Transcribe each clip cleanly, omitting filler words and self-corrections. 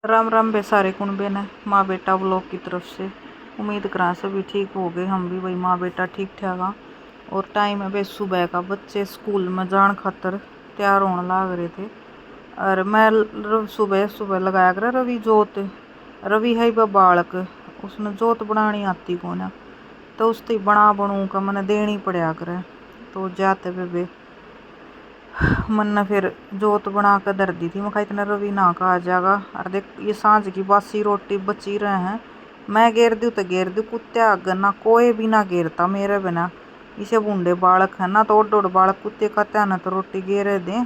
राम राम बे सारे कुनबे ने माँ बेटा व्लॉग की तरफ से। उम्मीद करा सभी ठीक हो गए, हम भी भाई माँ बेटा ठीक ठाक हाँ। और टाइम है बे सुबह का, बच्चे स्कूल में जान खातर तैयार होने लाग रहे थे। और मैं सुबह सुबह लगाया कर रवि जोत। रवि है वह बालक, उसने जोत बनानी आती को ना, तो उसकी बना बनू का मैंने देनी पड़ा करे। तो जाते बे मन ने फिर जोत बना कर धर दी थी। मैं कहा इतना रवि ना का आ जाएगा। और देख ये सांझ की बासी रोटी बची रहे हैं, मैं घेर दूँ तो घेर दूँ, कुत्ते आगे ना कोई भी ना घेरता मेरे बिना। इसे बूढ़े बालक है ना, तो ओड बालक कुत्ते कहते हैं ना तो रोटी घेरे दें,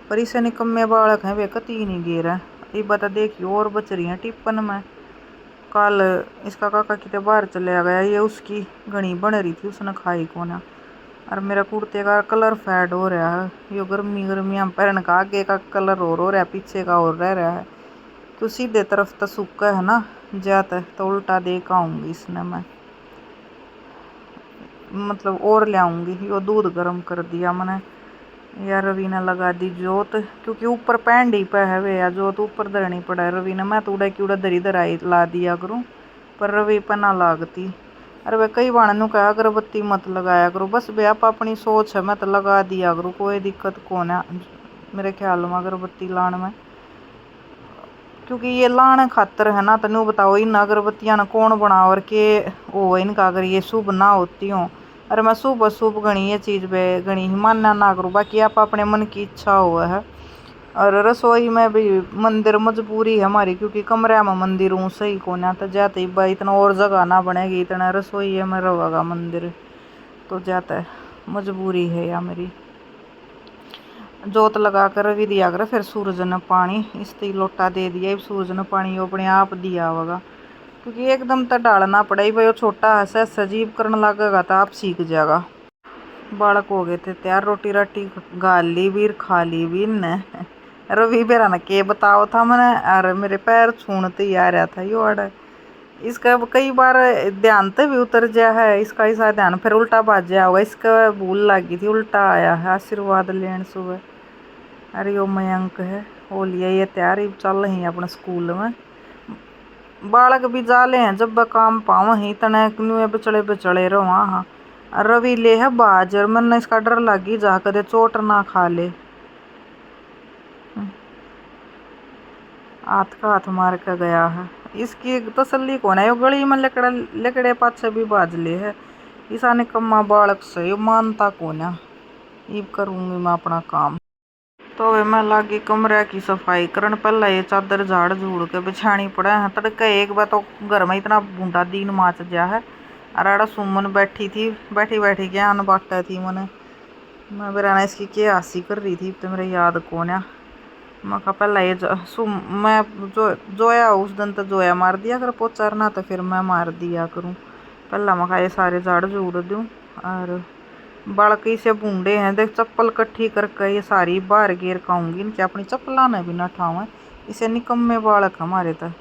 पर इसे निकम्मे बालक हैं वे कती नहीं घेरे। ये बता देखिए और बच रही हैं टिप्पन में। कल इसका काका कितने बाहर चले गया, ये उसकी घनी बन रही थी, उसने खाई को ना। और मेरा कुर्ते का कलर फेड हो रहा है, यो गर्मी गर्मी हम पहन का आगे का कलर और हो रहा है, पीछे का और रह रहा है। तो सीधे तरफ तो सूखा है ना, जाता तो उल्टा दे के आऊंगी इसने मैं, मतलब और ले आऊंगी। यो दूध गर्म कर दिया मैंने। यार रवि ने लगा दी जोत, क्योंकि ऊपर पैंडी पे है वे या जोत ऊपर धरनी पड़ा है रवि ने। मैं तो उड़ा की उड़ा दरी धराई ला दिया करूँ, पर रवि पे ना लागती। अरे वे कई बार नु कहा अगरबत्ती मत लगाया करो, बस बे आप अपनी सोच है, मैं तो लगा दिया करूँ, कोई दिक्कत कौन है मेरे ख्याल में अगरबत्ती लाने में। क्योंकि ये लाने खातर है ना, तनु बताओ इन अगरबत्तियां न कौन बना और के ओ इनका अगर ये शुभ ना होती हो। अरे मैं शुभ अशुभ गणी ये चीज बे गणी ही मानना ना करूँ, बाकी आप अपने मन की इच्छा हुआ है। और रसोई में भी मंदिर मजबूरी है हमारी, क्योंकि कमरे में मंदिर हूँ सही को ना, तो जाते ही भाई इतना और जगह ना बनेगी, इतना रसोई में रहेगा मंदिर, तो जाता है मजबूरी है या मेरी। जोत लगा कर रवि दिया कर, फिर सूरज ने पानी इस लोटा दे दिया। सूरज ने पानी अपने आप दिया होगा, क्योंकि एकदम तो डालना पड़े भाई, वो छोटा है सजीव करने लगेगा तो आप सीख जाएगा। बालक हो गए थे तैयार, रोटी राटी गाल ली भी खा ली भी ने। रवि बेरा ने के बताओ था मैंने, अरे मेरे पैर छूनते ही आ रहा था यो अड़। इसका कई बार ध्यान तो भी उतर गया है, इसका ऐसा ध्यान फिर उल्टा बाजा होगा, इसका भूल लगी थी उल्टा आया है आशीर्वाद लेने सुबह। अरे यो मयंक है हो लिया ये तैयार, ही चल रही है अपने स्कूल में। बालक भी जाले हैं जब काम पाव ही तने बेचड़े बेचड़े रहो। हाँ रवि ले है बाज, और मन इसका डर लगी जा कदे चोट ना खा ले। हाथ का हाथ मार के गया है, इसकी तसल्ली कौन है। यो गली में लकड़े लकड़े पाछे भी बाज ले है, ईसा निकम्मा बालक से यो मानता कौन है। ईब करूंगी मैं अपना काम। तो वे मैं लागी कमरे की सफाई करन, पहले ये चादर झाड़ झूड़ के बिछानी पड़े हैं। तड़के एक बार तो घर में इतना बूंदा दिन माच गया है। अरे सुमन बैठी थी, बैठी बैठी ज्ञान बांटा थी मैंने। मैं बेराना इसकी क्या हंसी कर रही थी तो मेरे याद कौन है। मैं कहा पहले ये मैं जोया उस दिन तो जोया मार दिया कर पोचा ना, तो फिर मैं मार दिया करूँ। पहला मैं कहा ये सारे झाड़ झूड़ दूँ। और बालक से बूंदे हैं देख, चप्पल कट्ठी करके ये सारी बाहर गिर खाऊंगी, इनके अपनी चप्पला ने भी ना ठावे, इसे निकम्मे बालक हमारे तक।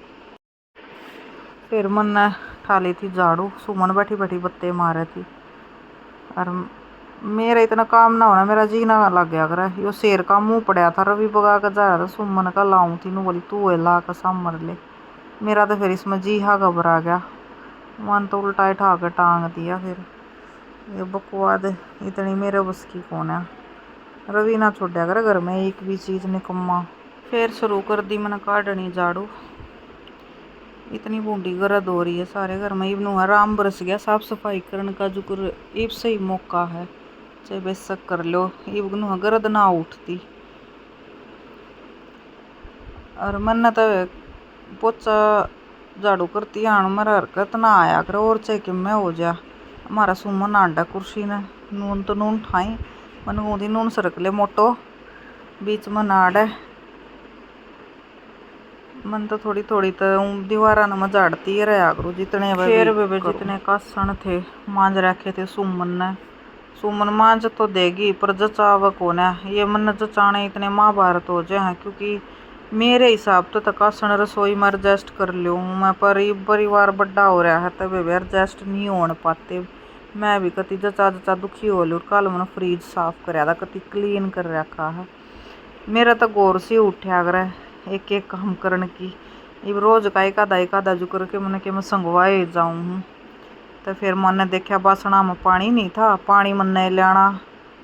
फिर मन ने ठा ली थी झाड़ू, सुमन बैठी बैठी बत्ते मारे थी। और मेरा इतना काम ना होना, मेरा जी ना लग गया करे। यो शेर का मुंह पड़ा था, रवि बगा कर जा रहा था, सुमन का लाऊं थी नु बोली तू ला कर सामर ले। मेरा तो फिर इसमें जी हा घबरा गया, मन तो उल्टा ठा के टांग दिया। फिर ये बकवाद इतनी मेरे बस की कौन है। रवि ना छोड़ा कर घर में एक भी चीज निकम्मा। फिर शुरू कर दी मैंने काटनी झाड़ू, इतनी बूंदी गरद हो रही है सारे घर में। इबनू आराम बरस गया साफ सफाई करने का, जुकर इब सही मौका है, चाहे बेशक कर लो। इबनू गरद ना उठती। और मन तो पोचा झाड़ू करती आण मेरा हरकत ना आया कर, और चाहे कि मैं हो जा। हमारा सुमन आंडा कुर्सी ने नून तो नून ठाई, मन ऊँधी नून सरक ले मोटो बीच में नाड़ है। मन तो थोड़ी थोड़ी तो दीवारा न झाड़ती रहा करूँ जितने फिर वे जितने कासन थे मांझ रखे थे सुमन ने। सुमन मांझ तो देगी पर जचाव कौन है, ये मन जचाने इतने महाभारत हो जाए। क्योंकि मेरे हिसाब तो कासन रसोई में एडजस्ट कर लूँ मैं, पर ये परिवार बड़ा हो रहा है तब वे एडजस्ट नहीं हो पाते। मैं भी कति जचा जचा दुखी हो लूँ। कल मैंने फ्रिज साफ कराया था, कति क्लीन कर रखा है। मेरा तो गौर से उठा कर एक एक काम करने की। इब रोज का एक आधा जो करके मैंने कि मैं संगवाए जाऊँ हूँ। तो फिर मैंने देखा बासना में पानी नहीं था, पानी मन लियाना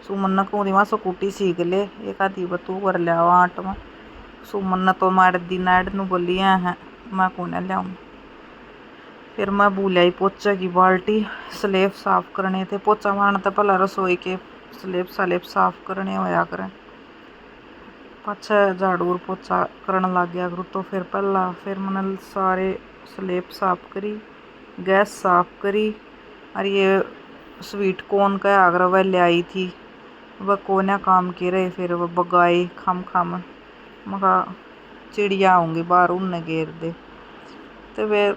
सुमन को वहाँ स्कूटी सीख ले एक आधी बतू कर लिया आट में। सुमन तो मार दी नाड़ न बोली है मैं कौन लियाऊँ। फिर मैं भूलिया पोचे की बाल्टी स्लेब साफ करने थे, पोचा मारना तो पहला रसोई के स्लेब साफ करने होया करें, पाछा झाड़ू और पोचा करने लग गया करूँ। तो फिर पहला फिर मैंने सारे स्लेब साफ करी, गैस साफ करी। और ये स्वीट कॉर्न का आगरा वह ले आई थी, वह कोना काम के रहे। फिर वह बगाई खम खम मका चिड़िया होंगी बाहर उनने घेर दे। तो वे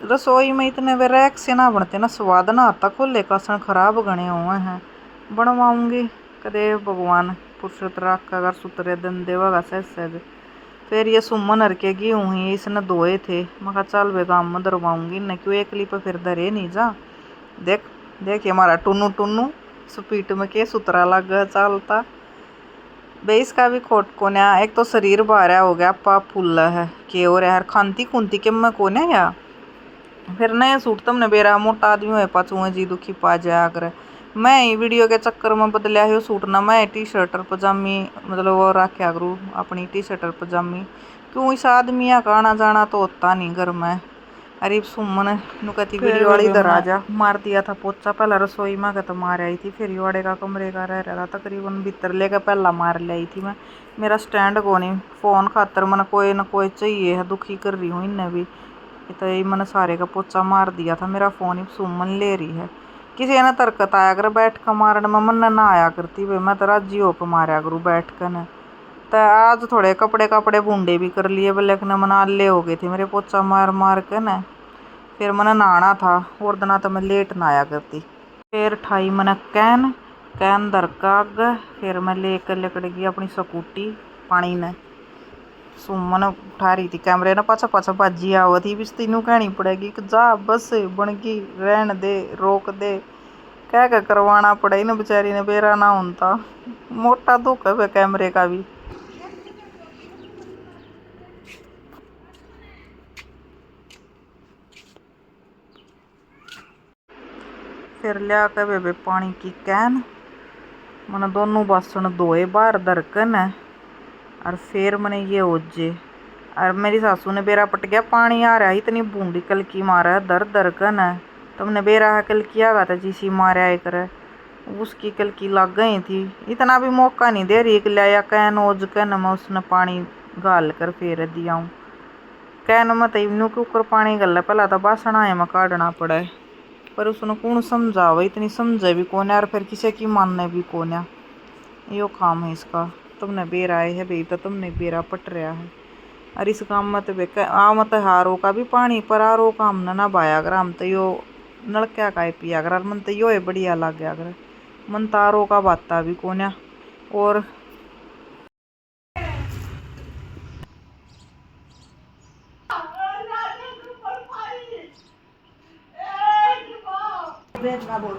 रसोई में इतने वे रैक से ना बनते ना, स्वाद ना आता, खोले कासन खराब गणे हुए हैं। बनवाऊंगी कदे भगवान फुर्सत रख कर सुतरे दिन देवागा सहज। फिर ये सुमन हरकेगी हुई इसने धोए थे, मैं चल वे गाँव में दरवाऊंगी न क्यों एकली पे फिर धरे नहीं जा। देख देख हमारा टुन्नू टुन्नू स्पीट में के सुतरा लग चलता बे। इसका भी खोट कोन्या, एक तो शरीर भारा हो गया पाप फूला है के और यार खानती खुनती के मैं कोने या फिर नए सूट तुमने बेरा मोटा आदमी हुए पाचू जी दुखी पा जाया करे। मैं ही वीडियो के चक्कर में बदलिया है सूट ना, मैं टी शर्ट और पजामी मतलब वो रखा करूँ अपनी टी शर्ट और पजामी, क्यों इस आदमी का आना जाना तो होता नहीं घर में। अरे सुमन नुकती वीडियो वाली इधर आ जा, मार दिया था पोचा पहला रसोई में तो मार आई थी, फिर वाड़े का कमरे का रह रहा था तकरीबन भीतर लेकर पहला मार लाई थी मैं। मेरा स्टैंड को नहीं फोन खातर मैंने कोई ना कोई चाहिए है, दुखी कर रही हूँ इन्हें भी। तो ये मैंने सारे का पोचा मार दिया था, मेरा फोन ही सुमन ले रही है। किसी ने तरकत आया कर बैठ कर मारने में मन ना आया करती भाई, मैं तो राजी होकर मारा करूँ बैठ कर न। तो आज थोड़े कपड़े बूंदे भी कर लिए लेकिन मना ले हो गए थे मेरे पोचा मार मार के न। फिर मैंने नहाना था और दिना तो मैं लेट नहाया करती। फिर ठाई मैंने कैन धर का आगे, फिर मैं लेकर लकड़ गई अपनी स्कूटी पानी ने। सुमन उठा रही थी कैमरे ने पाछा पाछा बाजी आओ थी, बिस तीनों कहनी पड़ेगी कि जा बस बन गई रहन दे रोक दे, क्या करवाना पड़े ना बेचारी ने बेरा ना होता। मोटा दुख है कैमरे का भी। फिर लिया के बेबे पानी की कैन, मैंने दोनों बासन धोए बाहर दरकन है। और फिर मैंने ये ओजे और मेरी सासू ने बेरा पट गया पानी आ रहा है, इतनी बूंदी कलकी मारा है दर दरकन है। तुमने बेरा कलकी आगा था जिसी मारा है करे उसकी कलकी लग गई थी, इतना भी मौका नहीं दे रही लाया कैन ओज कैन मैं उसने पानी गाल कर फेर दिया हूँ। कैन में तो इनू के ऊपर पानी गल पहला तो बासण आए में काटना पड़ा है, पर उसने कौन समझावा इतनी समझे भी कौन और फिर किसी की मानने भी कौन। यो काम है इसका, तुमने बेरा आए है भाई तो तुमने बेरा पट रहा है। और इस काम में तो मत हारो का भी पानी पर आरो काम ना बाया अगर हम तो यो नलका का पिया अगर मन तो यो है बढ़िया लग गया अगर मन तारो का बाता भी कौन। और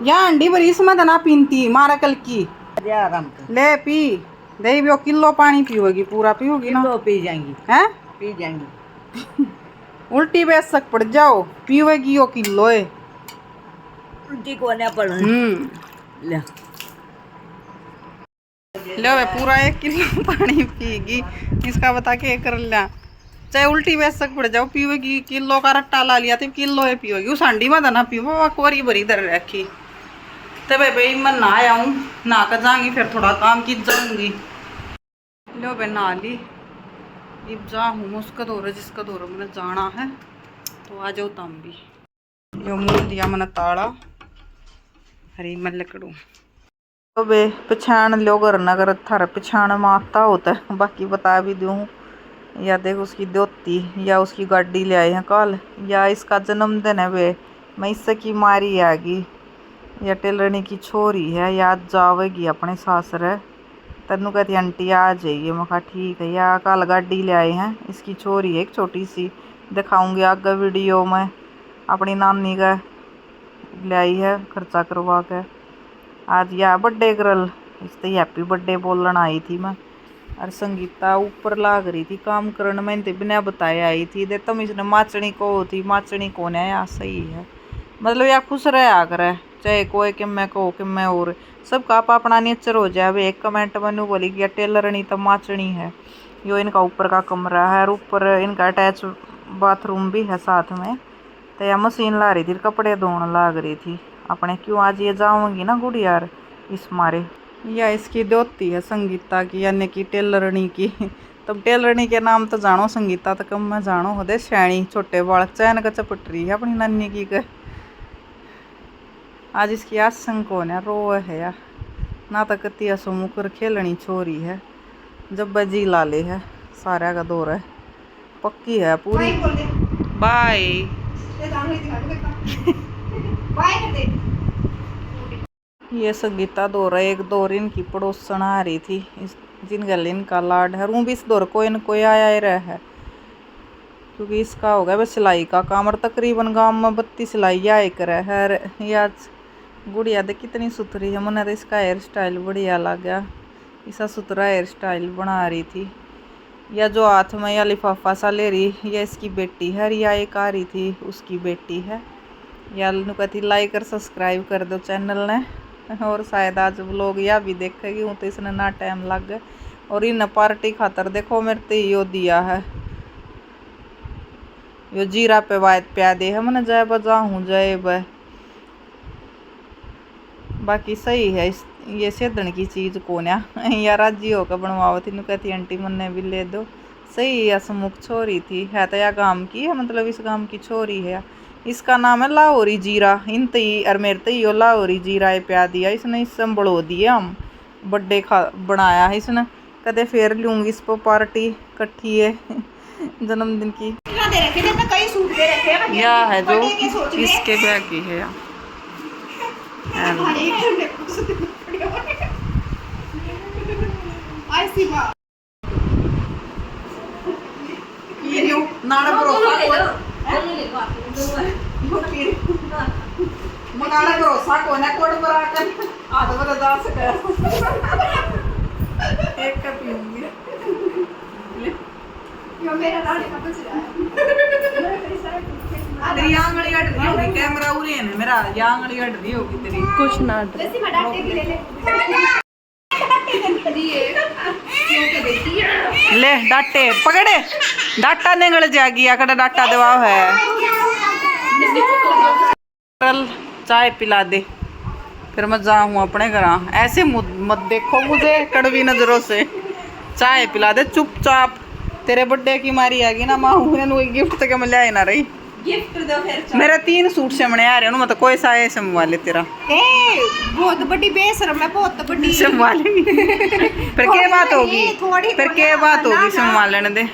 या अंडी बरी इसमें तो ना पीनती मारा कल की ले पी दही भी किलो पानी पियोगी पूरा पियोगी ना तो पी जाएंगी हैं पी जाएंगी उल्टी बेशक पड़ जाओ पीवेगी यो किलो है उल्टी को ना पड़ ले वे पूरा 1 किलो पानी पीगी, इसका बता के कर लिया चाहे उल्टी बेशक पड़ जाओ पीवेगी किलो का रट्टा ला लिया तो किलो है पियोगी उस हांडी में ना पीओ कोरी भरी धर रखी। तो भाई मैं नहा आऊँ नहा कर जाऊँगी फिर थोड़ा काम की जाऊँगी। लो भाई नहा ली अब जाऊँ उसका दौर जिसका दौर मैंने जाना है तो आ जाओ तुम भी। यो मूल दिया मैंने ताड़ा हरी मैं लकड़ू तो बे पछाण लो घर नगर थारा पछाण में आता होता है बाकी बता भी दूँ। या देख उसकी दोती या उसकी गाड़ी ले आए हैं कल या इसका जन्मदिन है वे मैं इससे की मारी आगी या टेलरनी की छोरी है या जावेगी अपने सासरे तनु कहती आंटी आ जाइए मैं कहा ठीक है। या कल गाड़ी ले आए हैं इसकी छोरी है एक छोटी सी दिखाऊंगी आगे वीडियो में अपनी नानी का ले आई है खर्चा करवा के। आज या बर्थडे गर्ल इससे हैप्पी बर्थडे बोलने आई थी मैं और संगीता ऊपर लाग रही थी काम करने, मैंने तो बिना बताए आई थी। दे तुम इसने माचनी को थी, माचनी कौन है यार, सही है मतलब या खुश रहे आकर है, चाहे कोई कि मैं कहो कि मैं और सबका आप अपना नेचर हो जाए। अब एक कमेंट मैंने बोली कि टेलरनी तो माचनी है। यो इनका ऊपर का कमरा है और ऊपर इनका अटैच बाथरूम भी है साथ में। तो यह मशीन ला रही थी, कपड़े धोने लाग रही थी अपने, क्यों आज ये जाऊंगी ना गुड़ियार इस मारे। या इसकी दोती है संगीता की, यानी कि टेलरनी की। तब टेलरनी के नाम तो जानो संगीता, तो कम मैं जानो हो दे शैणी छोटे बाल चैन का चपट रही है अपनी नानी की के। आज इसकी आशंक कौन है, रो है यार ना, तो कती असमुकर खेलनी छोरी है, जब बजी लाले है सारा का दौर है, पक्की है पूरी। बाय ये संगीता दौर है, एक दौर इनकी पड़ोसन आ रही थी, जिन गल इनका लाड है। रू भी इस दौर कोई न कोई आया ही रहा है, क्योंकि इसका हो गया बस सिलाई का काम, और तकरीबन गांव में 32 सिलाई आए करे है। या गुड़िया दे कितनी सुथरी है, मैंने तो इसका हेयर स्टाइल बढ़िया लगा, ऐसा सुथरा हेयर स्टाइल बना रही थी। या जो हाथ में या लिफाफा सा ले रही, यह इसकी बेटी है। या एक आ रही थी उसकी बेटी है। या कहती लाइक और सब्सक्राइब कर दो चैनल ने, और शायद आज व्लॉग या भी देखेगी हूँ तो इसने ना टाइम लग गया। और इन पार्टी खातर देखो मेरे तो यो दिया है, यो जीरा पे वायद प्यादे है, मैंने जय बजा हूँ जय ब। बाकी सही है ये सेदन की चीज़ कौन है या राजी होकर बनवाओ थी, कहती आंटी मन्ने भी ले दो। सही है, समुख छोरी थी है तो या गांव की है, मतलब इस गांव की छोरी है। इसका नाम है लाहौरी जीरा, इन तई और मेरे तई यो लाहौरी जीरा है प्या दिया इसने, इससे बढ़ो दिया हम बर्थडे बनाया है इसने। कदे फिर लूँगी इस पर पार्टी कट्ठी है जन्मदिन की। या है जो इसके ब्याह की है या। मनाना भरोसा कौन है, कोड पर आकर आधा बता जा सके एक कप पीऊंगी। यो मेरा रानी का बच रहा है, तेरी आंगली अड़ रही होगी, कैमरा उरे है मेरा, ये आंगली अड़ रही होगी तेरी, कुछ ना वैसे मैं डांटे भी ले ले डांटे पकड़े, डाटा निकल जाएगी अगर डाटा दबाव है। चल चाय पिला दे फिर मैं जाऊँ अपने घर। ऐसे मत देखो मुझे कड़वी नजरों से, चाय पिला दे चुपचाप। तेरे बर्थडे की मारी आएगी ना माँ, गिफ्ट तक मैं ले ना रही, गिफ्ट दो फिर। मेरे 3 सूट सिमने आ रहे हैं, मतलब कोई सा है सिमवा ले तेरा। बहुत बड़ी बेशरम है, बहुत बड़ी सिमवा लेंगी फिर क्या बात होगी, फिर क्या बात होगी सिमवा लेने दे,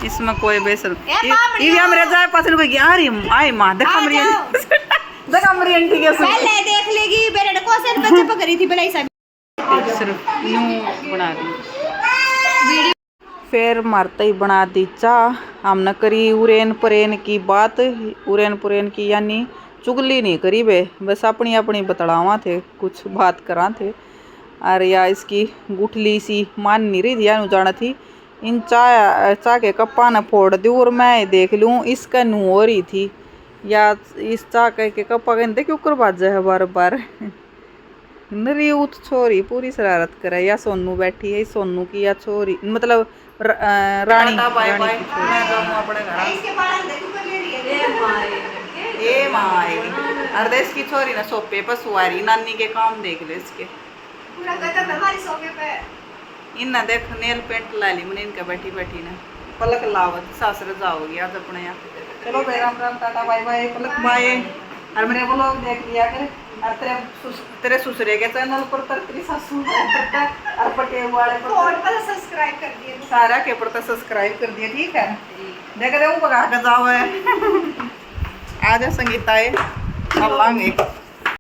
इसमें कोई बेशरम। ये मेरे जाए पास कोई आ रही आई मां देखा मेरी देखा मेरी आंटी के पहले देख लेगी मेरे को से बच्चे पकड़ी थी भलाई सब सिर्फ यूं बना दी वीडियो। फिर मरते ही बना दी चाह, हमने करी उरेन परेन की बात, उरेन पुरेन की यानी चुगली नहीं करी बे, बस अपनी अपनी बतलावा थे, कुछ बात करा थे। और या इसकी गुठली सी मान नहीं रही थी, या जाना थी इन चाह के कप्पा न फोड़ दूँ और मैं देख लूँ इसका नू हो रही थी। या इस चाह के कप्पा कहते क्यों करवाजा है बार बार नरीऊत छोरी पूरी शरारत करे। या सोनू बैठी है, सोनू की या छोरी मतलब रानी अर्देश की छोरी ना सोपे पर सुवारी, नानी के काम देख ले इसके इन देख नेल पेंट ला ली मैंने इनका बैठी बैठी ने, पलक लावत सासरे जाओगी आज अपने यहाँ। चलो भाई Ram Ram tata bye bye, Palak bye. और मेरे को लोग देख लिया कर, और तेरे ससुरे के चैनल पर तेरी सासू और पटेल वाले पर सब्सक्राइब कर दिए, सारा के पर सब्सक्राइब कर दिए, ठीक है। देख रहे हूँ पका के जाओ है आज संगीता है अल्लाह